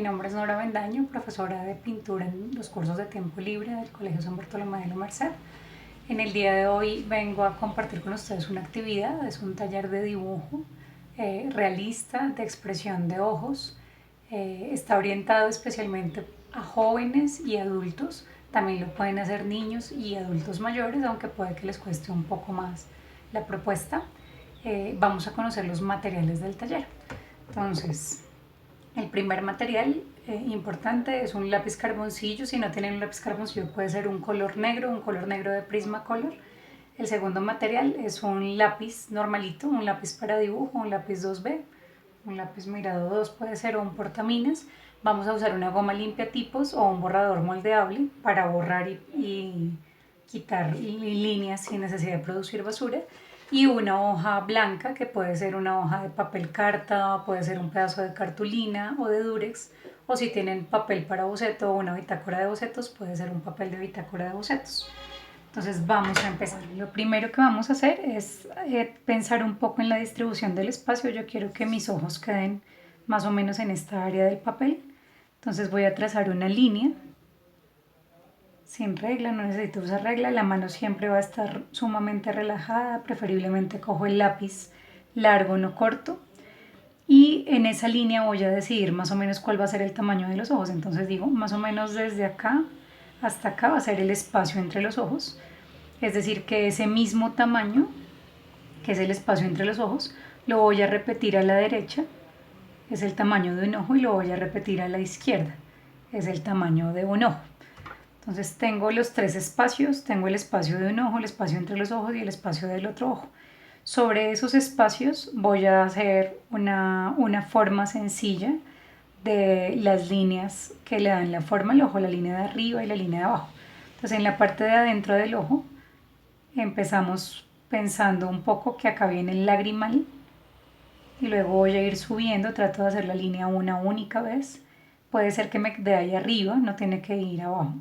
nombre es Nora Bendaño, profesora de pintura en los cursos de tiempo libre del Colegio San Bartolomé de la Merced. En el día de hoy vengo a compartir con ustedes una actividad, es un taller de dibujo realista de expresión de ojos. Está orientado especialmente a jóvenes y adultos, también lo pueden hacer niños y adultos mayores, aunque puede que les cueste un poco más la propuesta. Vamos a conocer los materiales del taller. Entonces, el primer material importante es un lápiz carboncillo. Si no tienen un lápiz carboncillo puede ser un color negro de Prismacolor. El segundo material es un lápiz normalito, un lápiz para dibujo, un lápiz 2B, un lápiz mirado 2 puede ser, o un portaminas. Vamos a usar una goma limpia tipos o un borrador moldeable para borrar y quitar líneas sin necesidad de producir basura, y una hoja blanca que puede ser una hoja de papel carta, puede ser un pedazo de cartulina o de durex, o si tienen papel para boceto o una bitácora de bocetos puede ser un papel de bitácora de bocetos. Entonces vamos a empezar. Lo primero que vamos a hacer es pensar un poco en la distribución del espacio. Yo quiero que mis ojos queden más o menos en esta área del papel. Entonces voy a trazar una línea sin regla, no necesito usar regla. La mano siempre va a estar sumamente relajada, preferiblemente cojo el lápiz largo, no corto. Y en esa línea voy a decidir más o menos cuál va a ser el tamaño de los ojos. Entonces digo, más o menos desde acá hasta acá va a ser el espacio entre los ojos. Es decir, que ese mismo tamaño, que es el espacio entre los ojos, lo voy a repetir a la derecha, es el tamaño de un ojo, y lo voy a repetir a la izquierda, es el tamaño de un ojo. Entonces tengo los tres espacios, tengo el espacio de un ojo, el espacio entre los ojos y el espacio del otro ojo. Sobre esos espacios voy a hacer una forma sencilla de las líneas que le dan la forma al ojo, la línea de arriba y la línea de abajo. Entonces en la parte de adentro del ojo empezamos pensando un poco que acá viene el lagrimal y luego voy a ir subiendo, trato de hacer la línea una única vez. Puede ser que me dé ahí arriba, no tiene que ir abajo.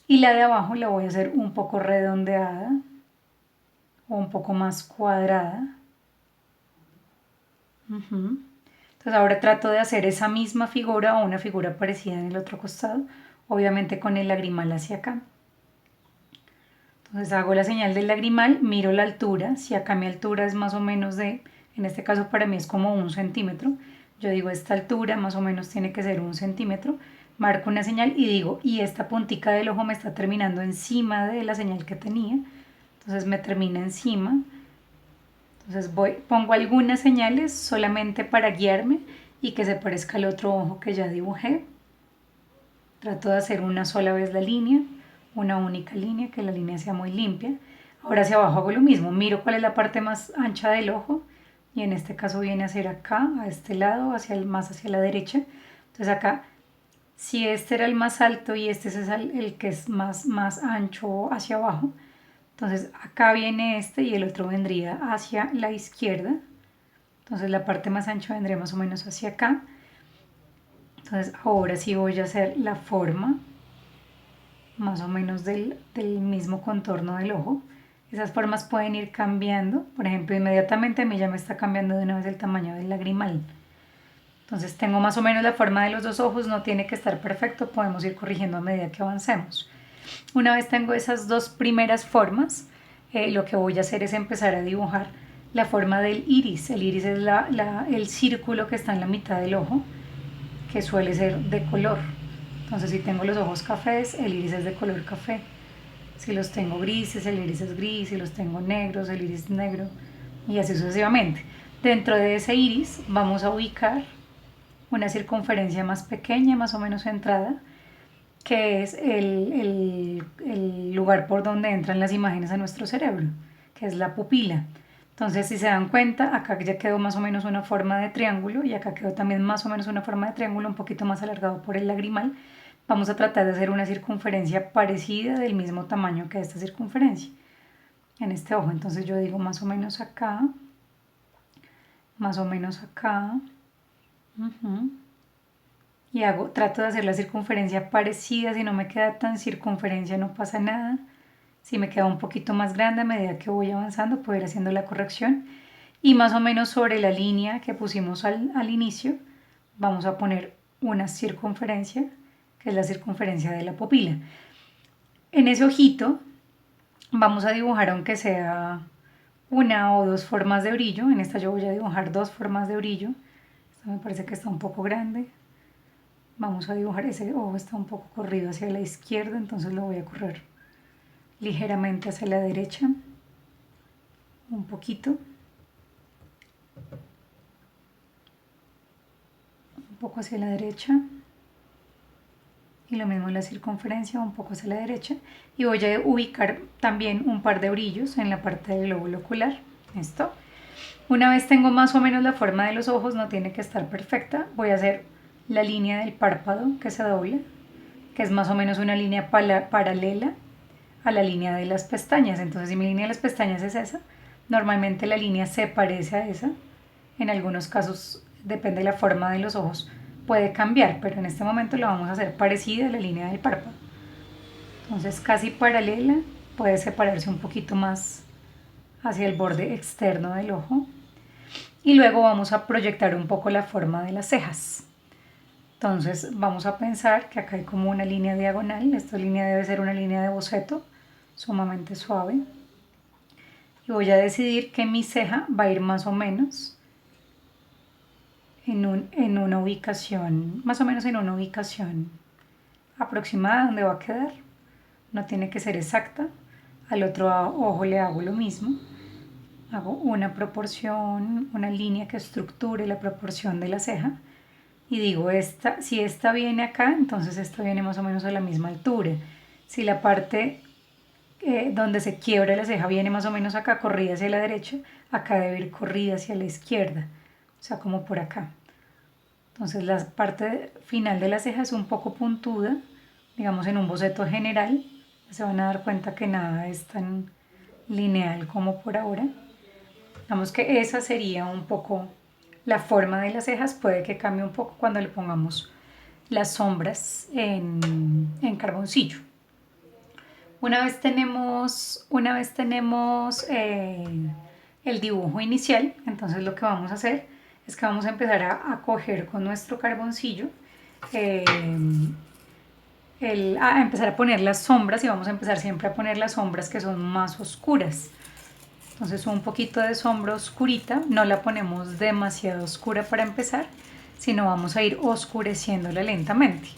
Y la de abajo la voy a hacer un poco redondeada o un poco más cuadrada. Entonces ahora trato de hacer esa misma figura o una figura parecida en el otro costado, obviamente con el lagrimal hacia acá. Entonces hago la señal del lagrimal, miro la altura, si acá mi altura es más o menos de, en este caso para mí es como 1 centímetro, yo digo esta altura más o menos tiene que ser 1 centímetro, marco una señal y digo, y esta puntica del ojo me está terminando encima de la señal que tenía, entonces me termina encima. Entonces pongo algunas señales solamente para guiarme y que se parezca al otro ojo que ya dibujé. Trato de hacer una sola vez la línea, una única línea, que la línea sea muy limpia. Ahora hacia abajo hago lo mismo, miro cuál es la parte más ancha del ojo, y en este caso viene a ser acá, a este lado, más hacia la derecha. Entonces acá, si este era el más alto y este es el que es más ancho hacia abajo, entonces acá viene este y el otro vendría hacia la izquierda. Entonces la parte más ancha vendría más o menos hacia acá. Entonces ahora sí voy a hacer la forma más o menos del mismo contorno del ojo. Esas formas pueden ir cambiando. Por ejemplo, inmediatamente a mí ya me está cambiando de una vez el tamaño del lagrimal. Entonces tengo más o menos la forma de los dos ojos, no tiene que estar perfecto, podemos ir corrigiendo a medida que avancemos. Una vez tengo esas dos primeras formas, lo que voy a hacer es empezar a dibujar la forma del iris. El iris es el círculo que está en la mitad del ojo, que suele ser de color. Entonces si tengo los ojos cafés, el iris es de color café. Si los tengo grises, el iris es gris. Si los tengo negros, el iris es negro. Y así sucesivamente. Dentro de ese iris vamos a ubicar una circunferencia más pequeña, más o menos centrada, que es el lugar por donde entran las imágenes a nuestro cerebro, que es la pupila. Entonces, si se dan cuenta, acá ya quedó más o menos una forma de triángulo y acá quedó también más o menos una forma de triángulo un poquito más alargado por el lagrimal. Vamos a tratar de hacer una circunferencia parecida del mismo tamaño que esta circunferencia en este ojo. Entonces yo digo más o menos acá, más o menos acá. Y trato de hacer la circunferencia parecida. Si no me queda tan circunferencia no pasa nada. Si me queda un poquito más grande, a medida que voy avanzando puedo ir haciendo la corrección. Y más o menos sobre la línea que pusimos al inicio vamos a poner una circunferencia, que es la circunferencia de la pupila. En ese ojito vamos a dibujar, aunque sea una o dos formas de brillo. En esta yo voy a dibujar dos formas de brillo. Esta me parece que está un poco grande. Vamos a dibujar, ese ojo está un poco corrido hacia la izquierda, entonces lo voy a correr ligeramente hacia la derecha, un poquito, un poco hacia la derecha, y lo mismo en la circunferencia, un poco hacia la derecha, y voy a ubicar también un par de brillos en la parte del glóbulo ocular. Esto. Una vez tengo más o menos la forma de los ojos, no tiene que estar perfecta, voy a hacer la línea del párpado que se dobla, que es más o menos una línea paralela a la línea de las pestañas. Entonces, si mi línea de las pestañas es esa, normalmente la línea se parece a esa. En algunos casos, depende de la forma de los ojos, puede cambiar, pero en este momento la vamos a hacer parecida a la línea del párpado. Entonces, casi paralela, puede separarse un poquito más hacia el borde externo del ojo. Y luego vamos a proyectar un poco la forma de las cejas. Entonces vamos a pensar que acá hay como una línea diagonal. Esta línea debe ser una línea de boceto sumamente suave. Y voy a decidir que mi ceja va a ir más o menos en una ubicación, más o menos en una ubicación aproximada donde va a quedar. No tiene que ser exacta. Al otro ojo le hago lo mismo. Hago una proporción, una línea que estructure la proporción de la ceja. Y digo, si esta viene acá, entonces esta viene más o menos a la misma altura. Si la parte donde se quiebra la ceja viene más o menos acá, corrida hacia la derecha, acá debe ir corrida hacia la izquierda, o sea, como por acá. Entonces la parte final de la ceja es un poco puntuda, digamos en un boceto general. Se van a dar cuenta que nada es tan lineal como por ahora. Digamos que esa sería un poco la forma de las cejas. Puede que cambie un poco cuando le pongamos las sombras en carboncillo. Una vez tenemos el dibujo inicial, entonces lo que vamos a hacer es que vamos a empezar a coger con nuestro carboncillo, a empezar a poner las sombras, y vamos a empezar siempre a poner las sombras que son más oscuras. Entonces un poquito de sombra oscurita, no la ponemos demasiado oscura para empezar, sino vamos a ir oscureciéndola lentamente.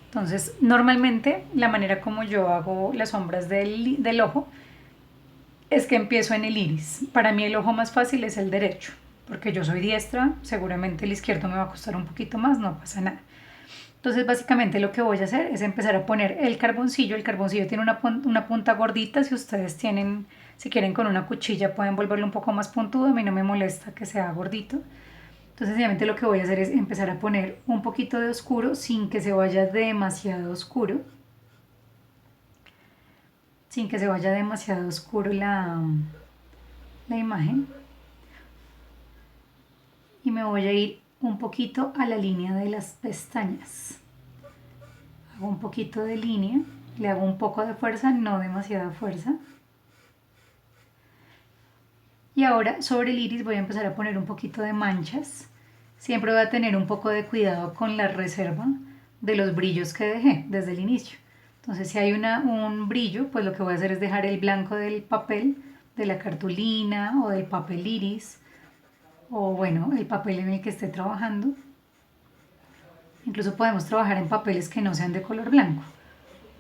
Entonces normalmente la manera como yo hago las sombras del ojo es que empiezo en el iris. Para mí el ojo más fácil es el derecho, porque yo soy diestra, seguramente el izquierdo me va a costar un poquito más, no pasa nada. Entonces básicamente lo que voy a hacer es empezar a poner el carboncillo tiene una punta gordita. Si quieren con una cuchilla pueden volverlo un poco más puntudo, a mí no me molesta que sea gordito. Entonces sencillamente lo que voy a hacer es empezar a poner un poquito de oscuro sin que se vaya demasiado oscuro. Sin que se vaya demasiado oscuro la imagen. Y me voy a ir un poquito a la línea de las pestañas. Hago un poquito de línea, le hago un poco de fuerza, no demasiada fuerza. Y ahora sobre el iris voy a empezar a poner un poquito de manchas. Siempre voy a tener un poco de cuidado con la reserva de los brillos que dejé desde el inicio. Entonces si hay un brillo, pues lo que voy a hacer es dejar el blanco del papel, de la cartulina o del papel iris, o bueno, el papel en el que esté trabajando. Incluso podemos trabajar en papeles que no sean de color blanco.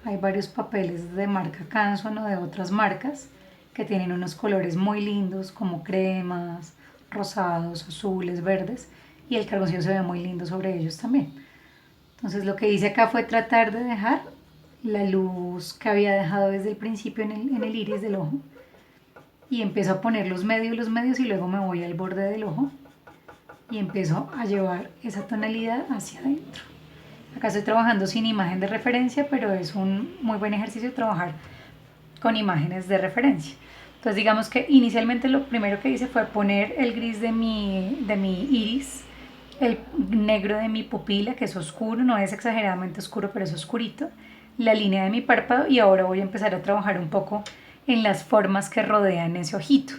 Hay varios papeles de marca Canson o de otras marcas que tienen unos colores muy lindos como cremas, rosados, azules, verdes, y el carboncillo se ve muy lindo sobre ellos también. Entonces lo que hice acá fue tratar de dejar la luz que había dejado desde el principio en el iris del ojo, y empiezo a poner los medios y luego me voy al borde del ojo y empiezo a llevar esa tonalidad hacia adentro. Acá estoy trabajando sin imagen de referencia, pero es un muy buen ejercicio trabajar con imágenes de referencia. Entonces digamos que inicialmente lo primero que hice fue poner el gris de mi iris, el negro de mi pupila, que es oscuro, no es exageradamente oscuro, pero es oscurito, la línea de mi párpado, y ahora voy a empezar a trabajar un poco en las formas que rodean ese ojito.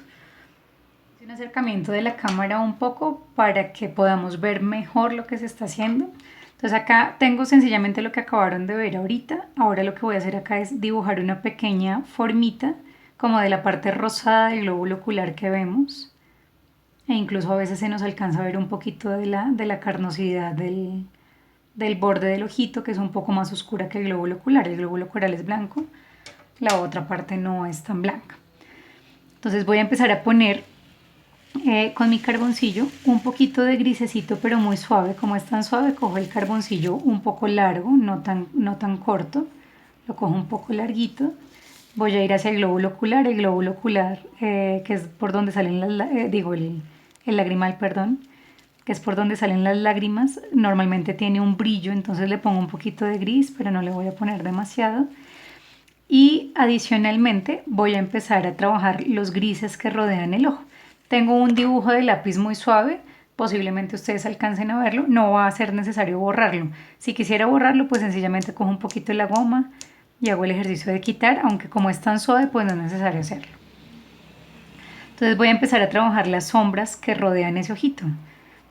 Un acercamiento de la cámara un poco para que podamos ver mejor lo que se está haciendo. Entonces acá tengo sencillamente lo que acabaron de ver ahorita. Ahora lo que voy a hacer acá es dibujar una pequeña formita como de la parte rosada del glóbulo ocular que vemos. E incluso a veces se nos alcanza a ver un poquito de la carnosidad del borde del ojito, que es un poco más oscura que el glóbulo ocular. El glóbulo ocular es blanco, la otra parte no es tan blanca. Entonces voy a empezar a poner con mi carboncillo un poquito de grisecito, pero muy suave. Como es tan suave, cojo el carboncillo un poco largo, no tan corto, lo cojo un poco larguito. Voy a ir hacia el glóbulo ocular, que es por donde salen las, el lagrimal, perdón, que es por donde salen las lágrimas. Normalmente tiene un brillo, entonces le pongo un poquito de gris, pero no le voy a poner demasiado. Y adicionalmente voy a empezar a trabajar los grises que rodean el ojo. Tengo un dibujo de lápiz muy suave, posiblemente ustedes alcancen a verlo, no va a ser necesario borrarlo. Si quisiera borrarlo, pues sencillamente cojo un poquito de la goma y hago el ejercicio de quitar, aunque como es tan suave, pues no es necesario hacerlo. Entonces voy a empezar a trabajar las sombras que rodean ese ojito.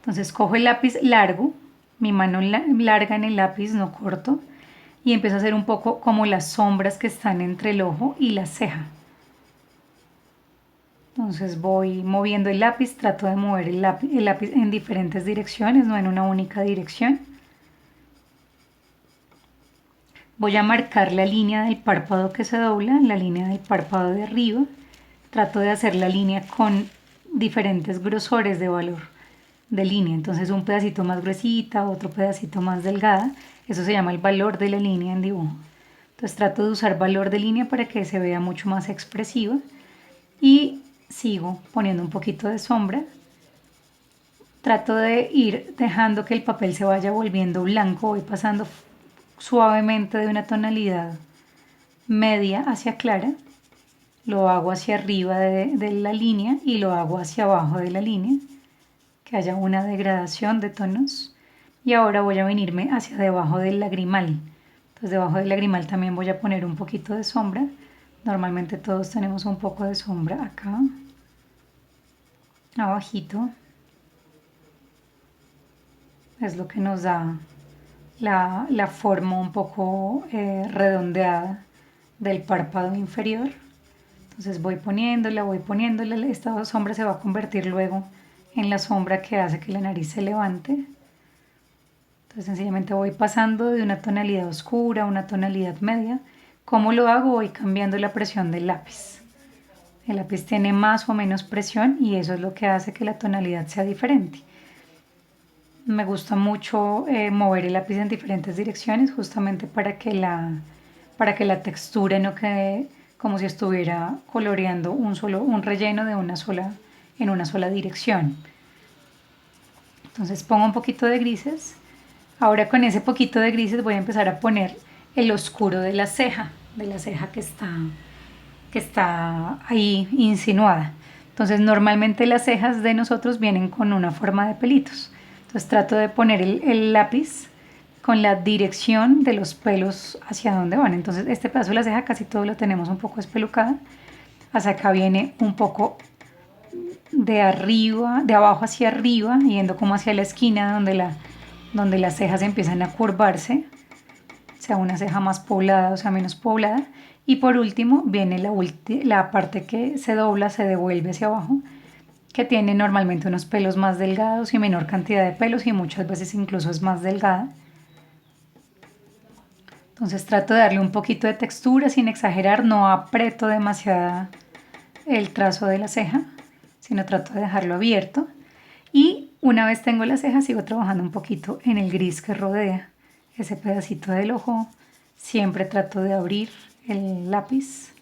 Entonces cojo el lápiz largo, mi mano larga en el lápiz, no corto, y empiezo a hacer un poco como las sombras que están entre el ojo y la ceja. Entonces voy moviendo el lápiz, trato de mover el lápiz en diferentes direcciones, no en una única dirección. Voy a marcar la línea del párpado que se dobla, la línea del párpado de arriba. Trato de hacer la línea con diferentes grosores de valor de línea. Entonces un pedacito más gruesita, otro pedacito más delgada. Eso se llama el valor de la línea en dibujo. Entonces trato de usar valor de línea para que se vea mucho más expresiva. Y sigo poniendo un poquito de sombra. Trato de ir dejando que el papel se vaya volviendo blanco. Voy pasando suavemente de una tonalidad media hacia clara. Lo hago hacia arriba de la línea y lo hago hacia abajo de la línea. Que haya una degradación de tonos. Y ahora voy a venirme hacia debajo del lagrimal. Entonces debajo del lagrimal también voy a poner un poquito de sombra. Normalmente todos tenemos un poco de sombra acá, abajito. Es lo que nos da la forma un poco redondeada del párpado inferior. Entonces voy poniéndola, esta sombra se va a convertir luego en la sombra que hace que la nariz se levante. Entonces sencillamente voy pasando de una tonalidad oscura a una tonalidad media. ¿Cómo lo hago? Voy cambiando la presión del lápiz. El lápiz tiene más o menos presión y eso es lo que hace que la tonalidad sea diferente. Me gusta mucho mover el lápiz en diferentes direcciones justamente para que la textura no quede como si estuviera coloreando un relleno en una sola dirección. Entonces pongo un poquito de grises. Ahora con ese poquito de grises voy a empezar a poner el oscuro de la ceja que está ahí insinuada. Entonces normalmente las cejas de nosotros vienen con una forma de pelitos. Entonces trato de poner el lápiz con la dirección de los pelos hacia dónde van. Entonces este pedazo de la ceja casi todo lo tenemos un poco espelucada. Hacia acá viene un poco de arriba, de abajo hacia arriba, yendo como hacia la esquina donde las cejas empiezan a curvarse, sea una ceja más poblada o sea menos poblada. Y por último viene la parte que se dobla, se devuelve hacia abajo, que tiene normalmente unos pelos más delgados y menor cantidad de pelos y muchas veces incluso es más delgada. Entonces trato de darle un poquito de textura sin exagerar, no aprieto demasiado el trazo de la ceja, sino trato de dejarlo abierto. Y una vez tengo la ceja sigo trabajando un poquito en el gris que rodea ese pedacito del ojo. Siempre trato de abrir el lápiz,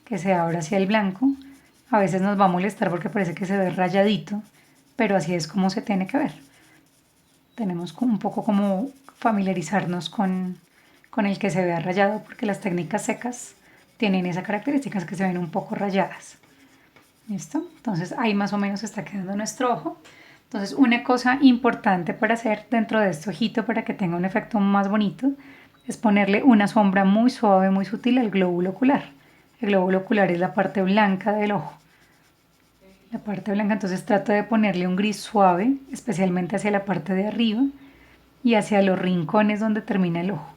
que se abra hacia el blanco. A veces nos va a molestar porque parece que se ve rayadito, pero así es como se tiene que ver. Tenemos un poco como familiarizarnos con el que se vea rayado, porque las técnicas secas tienen esa característica, es que se ven un poco rayadas. ¿Listo? Entonces ahí más o menos está quedando nuestro ojo. Entonces una cosa importante para hacer dentro de este ojito para que tenga un efecto más bonito es ponerle una sombra muy suave, muy sutil al glóbulo ocular. El glóbulo ocular es la parte blanca del ojo. La parte blanca, entonces trato de ponerle un gris suave, especialmente hacia la parte de arriba, y hacia los rincones donde termina el ojo.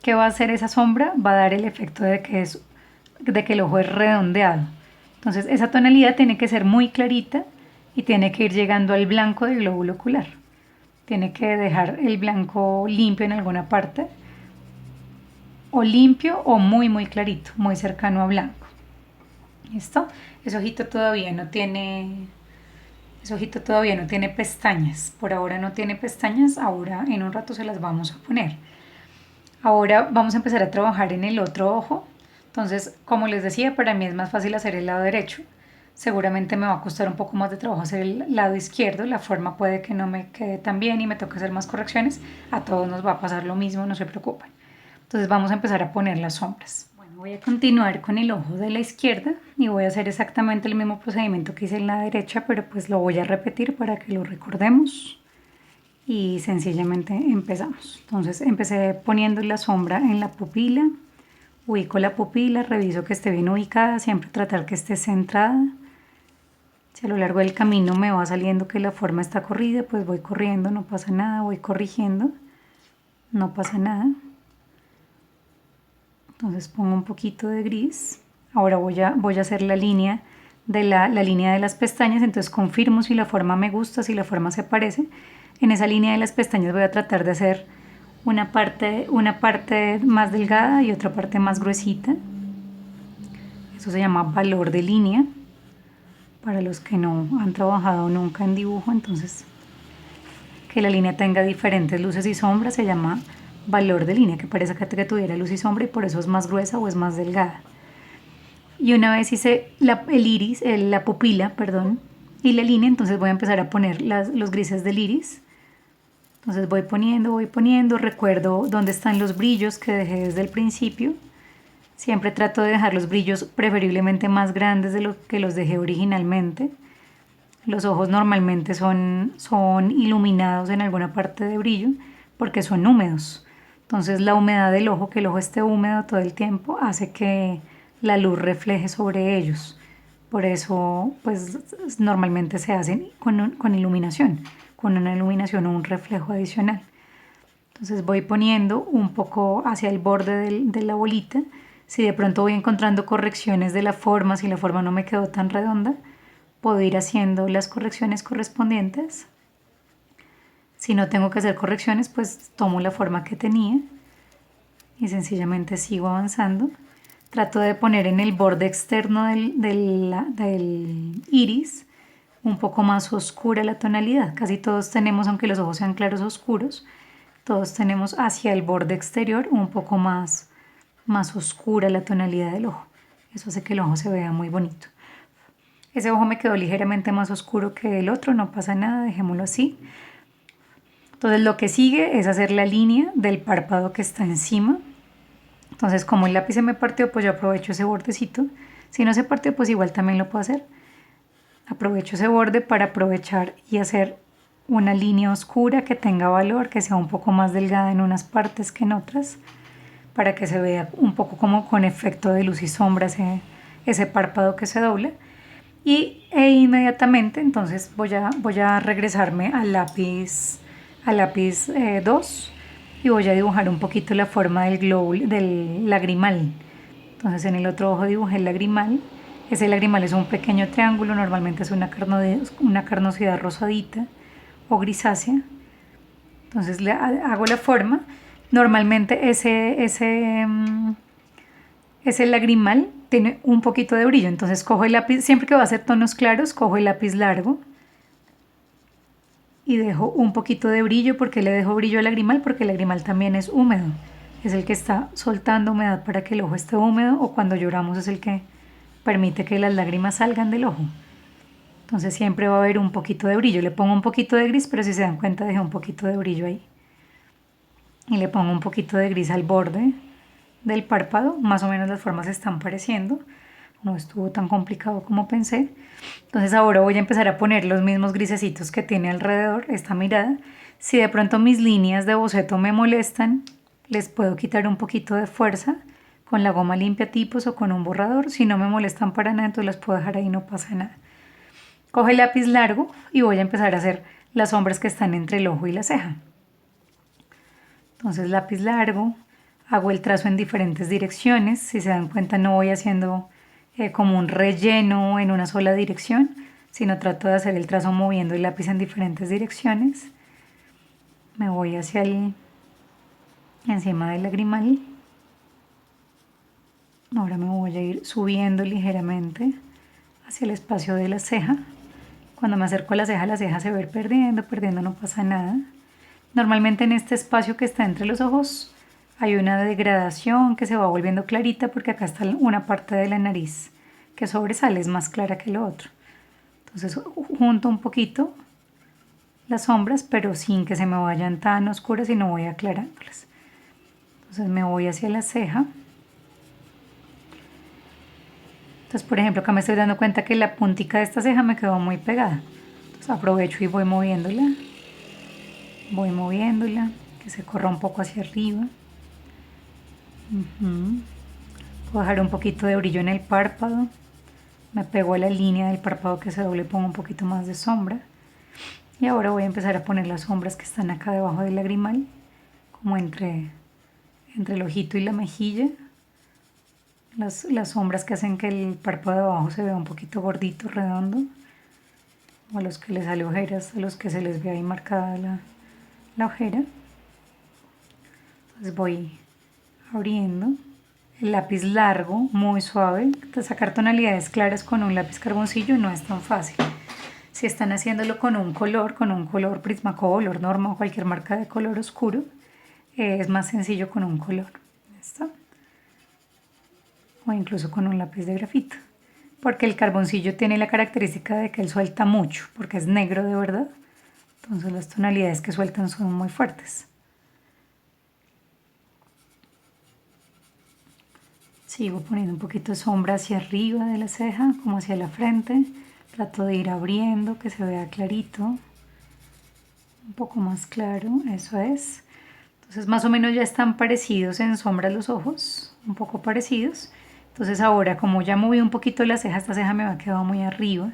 ¿Qué va a hacer esa sombra? Va a dar el efecto de que el ojo es redondeado. Entonces esa tonalidad tiene que ser muy clarita y tiene que ir llegando al blanco del glóbulo ocular. Tiene que dejar el blanco limpio en alguna parte, o limpio o muy clarito, muy cercano a blanco. ¿Listo? Ese ojito todavía no tiene pestañas. Por ahora no tiene pestañas, ahora en un rato se las vamos a poner. Ahora vamos a empezar a trabajar en el otro ojo. Entonces, como les decía, para mí es más fácil hacer el lado derecho. Seguramente me va a costar un poco más de trabajo hacer el lado izquierdo. La forma puede que no me quede tan bien y me toque hacer más correcciones. A todos nos va a pasar lo mismo, no se preocupen. Entonces vamos a empezar a poner las sombras. Bueno, voy a continuar con el ojo de la izquierda y voy a hacer exactamente el mismo procedimiento que hice en la derecha, pero pues lo voy a repetir para que lo recordemos. Y sencillamente empezamos. Entonces empecé poniendo la sombra en la pupila, ubico la pupila, reviso que esté bien ubicada, siempre tratar que esté centrada. Si a lo largo del camino me va saliendo que la forma está corrida, pues voy corriendo, no pasa nada, voy corrigiendo, no pasa nada. Entonces pongo un poquito de gris. Ahora voy a hacer la línea de la línea de las pestañas, entonces confirmo si la forma me gusta, si la forma se parece. En esa línea de las pestañas voy a tratar de hacer una parte más delgada y otra parte más gruesita. Eso se llama valor de línea. Para los que no han trabajado nunca en dibujo, entonces que la línea tenga diferentes luces y sombras se llama valor de línea, que parece que tuviera luz y sombra y por eso es más gruesa o es más delgada. Y una vez hice el iris, la pupila, perdón, y la línea, entonces voy a empezar a poner los grises del iris. Entonces voy poniendo, recuerdo dónde están los brillos que dejé desde el principio. Siempre trato de dejar los brillos preferiblemente más grandes de lo que los dejé originalmente. Los ojos normalmente son iluminados en alguna parte de brillo porque son húmedos. Entonces la humedad del ojo, que el ojo esté húmedo todo el tiempo, hace que la luz refleje sobre ellos. Por eso, pues normalmente se hacen con iluminación, con una iluminación o un reflejo adicional. Entonces voy poniendo un poco hacia el borde de la bolita. Si de pronto voy encontrando correcciones de la forma, si la forma no me quedó tan redonda, puedo ir haciendo las correcciones correspondientes. Si no tengo que hacer correcciones, pues tomo la forma que tenía y sencillamente sigo avanzando. Trato de poner en el borde externo del iris un poco más oscura la tonalidad. Casi todos tenemos, aunque los ojos sean claros oscuros, todos tenemos hacia el borde exterior un poco más oscura la tonalidad del ojo. Eso hace que el ojo se vea muy bonito. Ese ojo me quedó ligeramente más oscuro que el otro, no pasa nada, dejémoslo así. Entonces lo que sigue es hacer la línea del párpado que está encima. Entonces como el lápiz se me partió, pues yo aprovecho ese bordecito. Si no se partió, pues igual también lo puedo hacer. Aprovecho ese borde para aprovechar y hacer una línea oscura que tenga valor, que sea un poco más delgada en unas partes que en otras, para que se vea un poco como con efecto de luz y sombra ese párpado que se dobla. E inmediatamente entonces voy a regresarme al lápiz 2 y voy a dibujar un poquito la forma del lagrimal. Entonces en el otro ojo dibujé el lagrimal. Ese lagrimal es un pequeño triángulo, normalmente es una carnosidad rosadita o grisácea. Entonces hago la forma. Normalmente ese lagrimal tiene un poquito de brillo, entonces cojo el lápiz, siempre que va a hacer tonos claros, cojo el lápiz largo y dejo un poquito de brillo. ¿Por qué le dejo brillo al lagrimal? Porque el lagrimal también es húmedo, es el que está soltando humedad para que el ojo esté húmedo, o cuando lloramos es el que permite que las lágrimas salgan del ojo. Entonces siempre va a haber un poquito de brillo. Le pongo un poquito de gris, pero si se dan cuenta dejé un poquito de brillo ahí. Y le pongo un poquito de gris al borde del párpado. Más o menos las formas se están pareciendo. No estuvo tan complicado como pensé. Entonces ahora voy a empezar a poner los mismos grisecitos que tiene alrededor esta mirada. Si de pronto mis líneas de boceto me molestan, les puedo quitar un poquito de fuerza con la goma limpia tipos o con un borrador. Si no me molestan para nada, entonces las puedo dejar ahí, no pasa nada. Coge el lápiz largo y voy a empezar a hacer las sombras que están entre el ojo y la ceja. Entonces lápiz largo, hago el trazo en diferentes direcciones. Si se dan cuenta no voy haciendo como un relleno en una sola dirección, sino trato de hacer el trazo moviendo el lápiz en diferentes direcciones. Me voy hacia encima del lagrimal. Ahora me voy a ir subiendo ligeramente hacia el espacio de la ceja. Cuando me acerco a la ceja se va a ir perdiendo, no pasa nada. Normalmente en este espacio que está entre los ojos hay una degradación que se va volviendo clarita porque acá está una parte de la nariz que sobresale, es más clara que lo otro. Entonces junto un poquito las sombras, pero sin que se me vayan tan oscuras y no voy aclarándolas. Entonces me voy hacia la ceja. Entonces, por ejemplo, acá me estoy dando cuenta que la puntica de esta ceja me quedó muy pegada. Entonces aprovecho y voy moviéndola. Voy moviéndola, que se corra un poco hacia arriba. Puedo dejar un poquito de brillo en el párpado. Me pego a la línea del párpado que se doble, pongo un poquito más de sombra. Y ahora voy a empezar a poner las sombras que están acá debajo del lagrimal, como entre el ojito y la mejilla. Las sombras que hacen que el párpado de abajo se vea un poquito gordito, redondo. O a los que les sale ojeras, a los que se les ve ahí marcada la ojera. Entonces voy abriendo. El lápiz largo, muy suave. Sacar tonalidades claras con un lápiz carboncillo no es tan fácil. Si están haciéndolo con un color Prismacolor, Norma o cualquier marca de color oscuro, es más sencillo con un color. ¿Listo? O incluso con un lápiz de grafito. Porque el carboncillo tiene la característica de que él suelta mucho, porque es negro de verdad. Entonces las tonalidades que sueltan son muy fuertes. Sigo poniendo un poquito de sombra hacia arriba de la ceja, como hacia la frente. Trato de ir abriendo, que se vea clarito. Un poco más claro, eso es. Entonces más o menos ya están parecidos en sombra los ojos, un poco parecidos. Entonces ahora, como ya moví un poquito la ceja, esta ceja me había quedado muy arriba.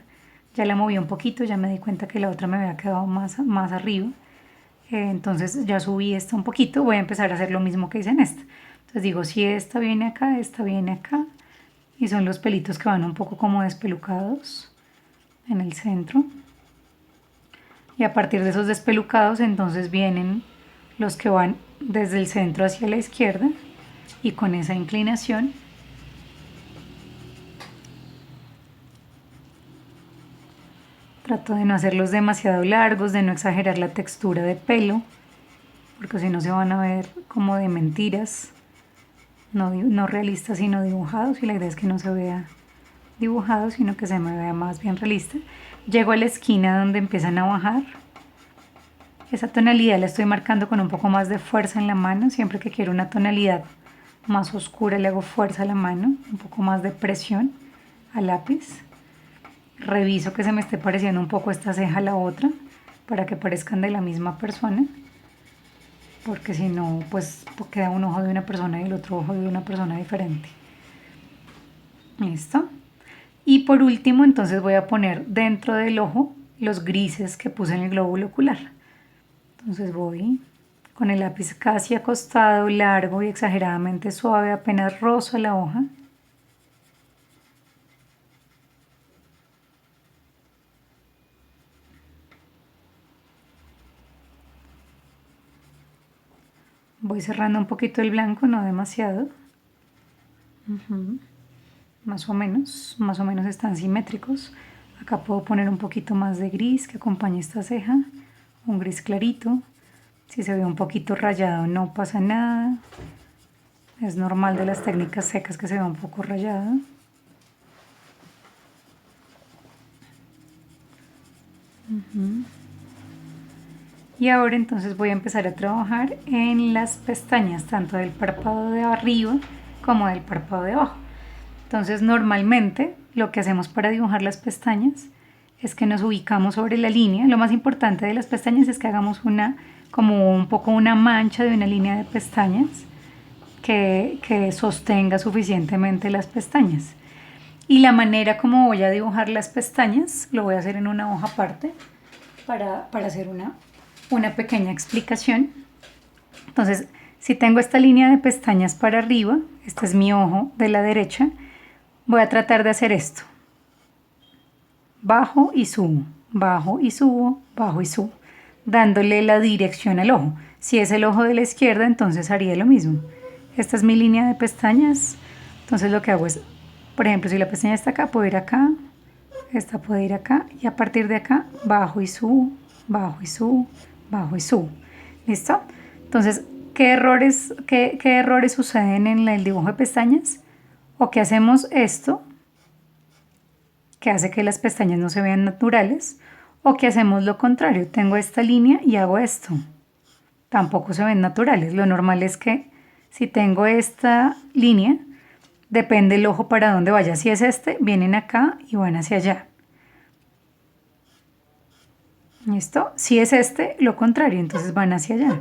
Ya la moví un poquito, ya me di cuenta que la otra me había quedado más arriba. Entonces ya subí esta un poquito, voy a empezar a hacer lo mismo que hice en esta. Entonces digo, si esta viene acá, esta viene acá. Y son los pelitos que van un poco como despelucados en el centro. Y a partir de esos despelucados entonces vienen los que van desde el centro hacia la izquierda y con esa inclinación trato de no hacerlos demasiado largos, de no exagerar la textura de pelo, porque si no se van a ver como de mentiras, no realistas sino dibujados, y la idea es que no se vea dibujado sino que se me vea más bien realista. Llego a la esquina donde empiezan a bajar. Esa tonalidad la estoy marcando con un poco más de fuerza en la mano. Siempre que quiero una tonalidad más oscura le hago fuerza a la mano, un poco más de presión al lápiz. Reviso que se me esté pareciendo un poco esta ceja a la otra para que parezcan de la misma persona, porque si no pues queda un ojo de una persona y el otro ojo de una persona diferente. Listo. Y por último entonces voy a poner dentro del ojo los grises que puse en el glóbulo ocular. Entonces voy con el lápiz casi acostado, largo y exageradamente suave, apenas rozo la hoja. Voy cerrando un poquito el blanco, no demasiado. Más o menos están simétricos. Acá puedo poner un poquito más de gris que acompañe esta ceja, un gris clarito. Si se ve un poquito rayado no pasa nada, es normal de las técnicas secas que se vea un poco rayado. Y ahora entonces voy a empezar a trabajar en las pestañas, tanto del párpado de arriba como del párpado de abajo. Entonces normalmente lo que hacemos para dibujar las pestañas es que nos ubicamos sobre la línea. Lo más importante de las pestañas es que hagamos como un poco una mancha de una línea de pestañas que sostenga suficientemente las pestañas. Y la manera como voy a dibujar las pestañas lo voy a hacer en una hoja aparte para hacer una pequeña explicación. Entonces Si tengo esta línea de pestañas para arriba, este es mi ojo de la derecha, voy a tratar de hacer esto. Bajo y subo, bajo y subo, bajo y subo, dándole la dirección al ojo. Si es el ojo de la izquierda, entonces haría lo mismo. Esta es mi línea de pestañas, entonces lo que hago es, por ejemplo, si la pestaña está acá, puedo ir acá, esta puede ir acá, y a partir de acá, bajo y subo, bajo y subo, bajo y subo. ¿Listo? Entonces, ¿qué errores suceden en el dibujo de pestañas? O que hacemos esto, que hace que las pestañas no se vean naturales, o que hacemos lo contrario, tengo esta línea y hago esto. Tampoco se ven naturales. Lo normal es que si tengo esta línea, depende el ojo para dónde vaya. Si es este, vienen acá y van hacia allá. ¿Listo? Si es este, lo contrario, entonces van hacia allá.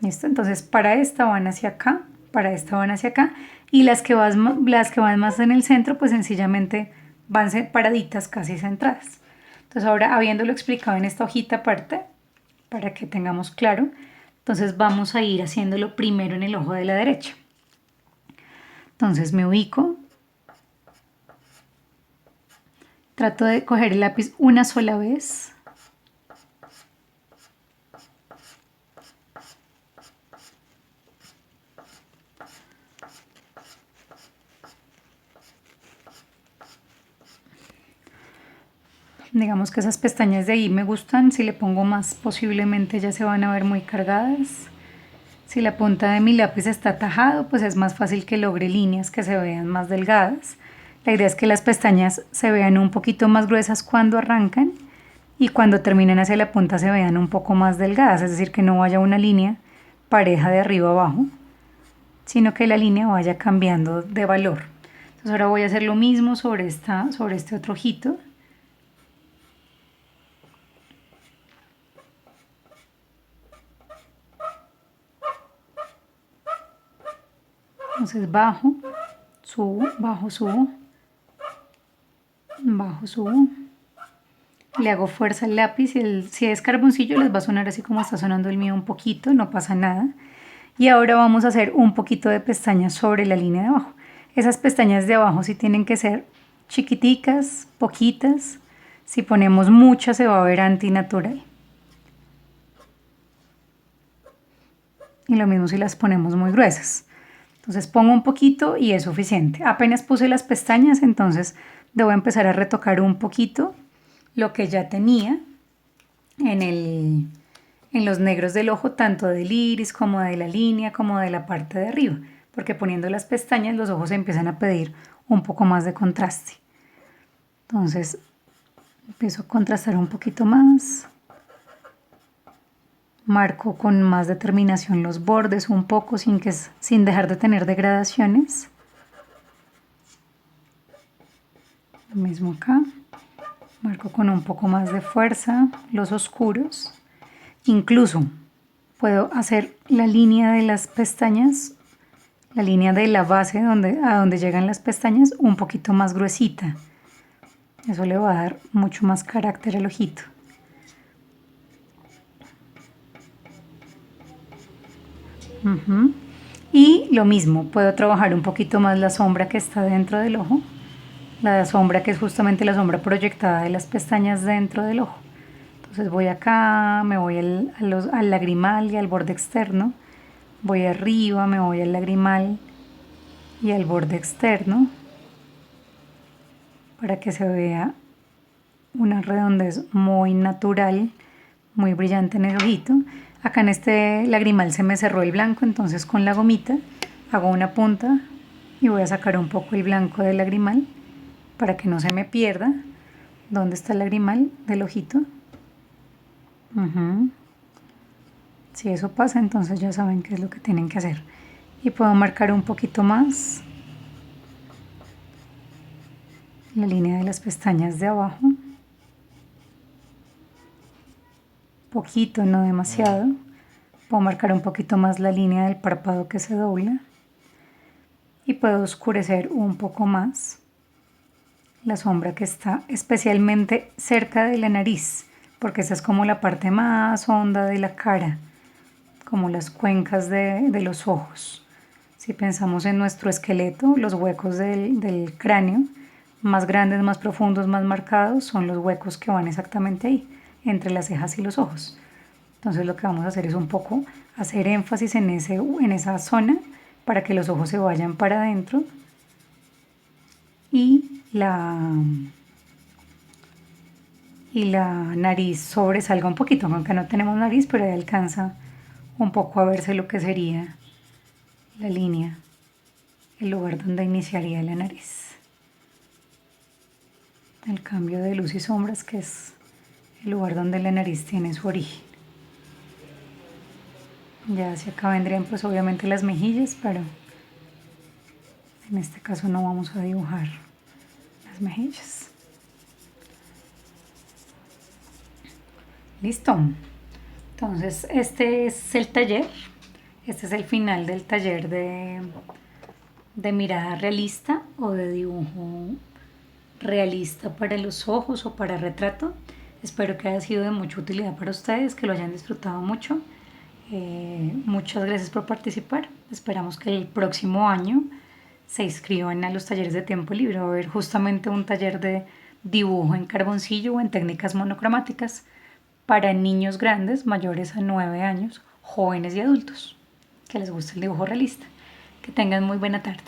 ¿Listo? Entonces para esta van hacia acá, para esta van hacia acá, y las que van más en el centro, pues sencillamente van separaditas, casi centradas. Entonces ahora, habiéndolo explicado en esta hojita aparte, para que tengamos claro, entonces vamos a ir haciéndolo primero en el ojo de la derecha. Entonces me ubico, trato de coger el lápiz una sola vez. Digamos que esas pestañas de ahí me gustan, si le pongo más posiblemente ya se van a ver muy cargadas. Si la punta de mi lápiz está tajado, pues es más fácil que logre líneas que se vean más delgadas. La idea es que las pestañas se vean un poquito más gruesas cuando arrancan y cuando terminen hacia la punta se vean un poco más delgadas, es decir, que no vaya una línea pareja de arriba a abajo, sino que la línea vaya cambiando de valor. Entonces ahora voy a hacer lo mismo sobre este otro ojito. Entonces bajo, subo, bajo, subo, bajo, subo. Le hago fuerza al lápiz y si es carboncillo les va a sonar así como está sonando el mío un poquito, no pasa nada. Y ahora vamos a hacer un poquito de pestañas sobre la línea de abajo. Esas pestañas de abajo sí tienen que ser chiquiticas, poquitas. Si ponemos muchas se va a ver antinatural. Y lo mismo si las ponemos muy gruesas. Entonces pongo un poquito y es suficiente. Apenas puse las pestañas, entonces debo empezar a retocar un poquito lo que ya tenía en los negros del ojo, tanto del iris como de la línea, como de la parte de arriba. Porque poniendo las pestañas los ojos empiezan a pedir un poco más de contraste. Entonces empiezo a contrastar un poquito más. Marco con más determinación los bordes un poco sin dejar de tener degradaciones. Lo mismo acá. Marco con un poco más de fuerza los oscuros. Incluso puedo hacer la línea de las pestañas, la línea de la base a donde llegan las pestañas un poquito más gruesita. Eso le va a dar mucho más carácter al ojito. Y lo mismo, puedo trabajar un poquito más la sombra que está dentro del ojo, la sombra que es justamente la sombra proyectada de las pestañas dentro del ojo. Entonces voy acá, me voy al lagrimal y al borde externo, voy arriba, me voy al lagrimal y al borde externo para que se vea una redondez muy natural, muy brillante en el ojito. Acá en este lagrimal se me cerró el blanco, entonces con la gomita hago una punta y voy a sacar un poco el blanco del lagrimal para que no se me pierda. ¿Dónde está el lagrimal del ojito? Si eso pasa, entonces ya saben qué es lo que tienen que hacer. Y puedo marcar un poquito más la línea de las pestañas de abajo. Poquito, no demasiado. Puedo marcar un poquito más la línea del párpado que se dobla. Y puedo oscurecer un poco más la sombra que está especialmente cerca de la nariz, porque esa es como la parte más honda de la cara, como las cuencas de los ojos. Si pensamos en nuestro esqueleto, los huecos del cráneo, más grandes, más profundos, más marcados, son los huecos que van exactamente ahí, entre las cejas y los ojos. Entonces lo que vamos a hacer es un poco hacer énfasis en esa zona para que los ojos se vayan para adentro y la nariz sobresalga un poquito, aunque no tenemos nariz, pero ahí alcanza un poco a verse lo que sería la línea, el lugar donde iniciaría la nariz. El cambio de luz y sombras, que es el lugar donde la nariz tiene su origen. Ya hacia acá vendrían pues obviamente las mejillas, pero en este caso no vamos a dibujar las mejillas. Listo. Entonces este es el taller. Este es el final del taller de mirada realista o de dibujo realista para los ojos o para retrato. Espero que haya sido de mucha utilidad para ustedes, que lo hayan disfrutado mucho. Muchas gracias por participar. Esperamos que el próximo año se inscriban a los talleres de tiempo libre. Va a haber justamente un taller de dibujo en carboncillo o en técnicas monocromáticas para niños grandes mayores a 9 años, jóvenes y adultos que les gusta el dibujo realista. Que tengan muy buena tarde.